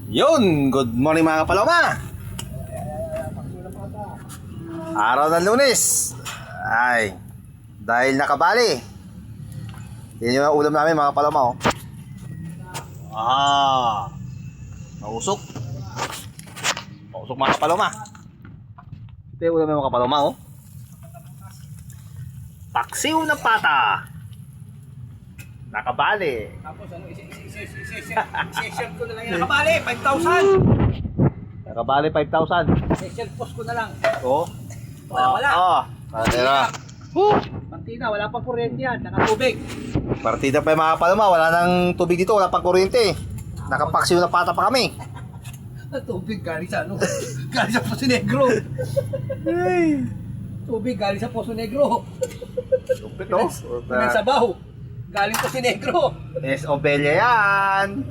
Yun, good morning mga kapaloma. Araw ng Lunes. Ay, dahil nakabali. Yan yung ulam namin mga kapaloma, oh. Mausok. Mausok mga kapaloma. Ito yung ulam ng mga kapaloma, oh. Paksiw na pata. Nakabali. Tapos ano, i-session ko na lang yan. Nakabali, 5,000! Nakabali 5,000. Session post ko na lang. Oo. Wala. Partida. Partida, wala pang kuryente yan. Nakatubig. Partida pa yung mga kapaloma. Wala nang tubig dito. Wala pang kuryente. Nakapaksiw na pata pa kami. Tubig galing sa ano? Galing sa Poso Negro. Tubig galing sa Poso Negro. Lupit, oh. Pinagsabaw. Galing Poso Negro. Obelya yan.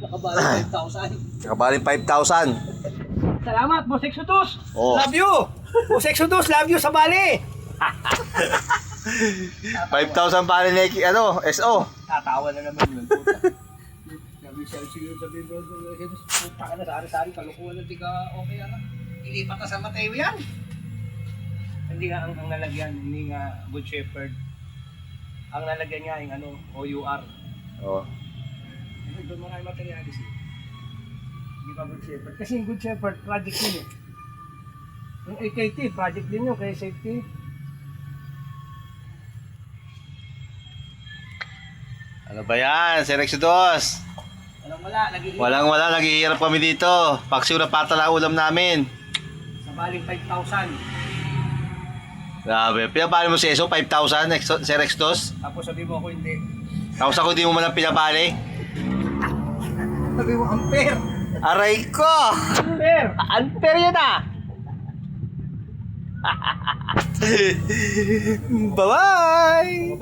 Nakabali 5,000. Nakabaling 5,000. Salamat, Boss Exodus. Oh. Love you. Boss Exodus, love you sa Bali. 5,000 pala na ano, SO. Tatawa na naman yun. Sabi bro, puta ka na sa ari-sari, kalukuhan ng tiga okay ano. Ilipat na sa Mateo yan. Hindi nga ang nalagyan, hindi nga Good Shepherd. Ang nalagyan niya yung ano, OUR. Oh. Kasi doon marami materialis eh. Hindi pa Good Shepherd. Kasi yung Good Shepherd, project yun eh. Yung AKT, project din yun, kaya safety. Ano ba yan? Sir Exodus. Walang Wala, naghihirap kami dito. Paksiw na pata lang ulam namin. sa baling 5,000. Grabe. Pinapali mo si SO, 5,000, Sir Exodus. Tapos sabi mo ako hindi. Tapos ako di mo man lang pinapali. Sabi mo ampere. Aray ko! Ampere. Unfair yun ah! Bye-bye!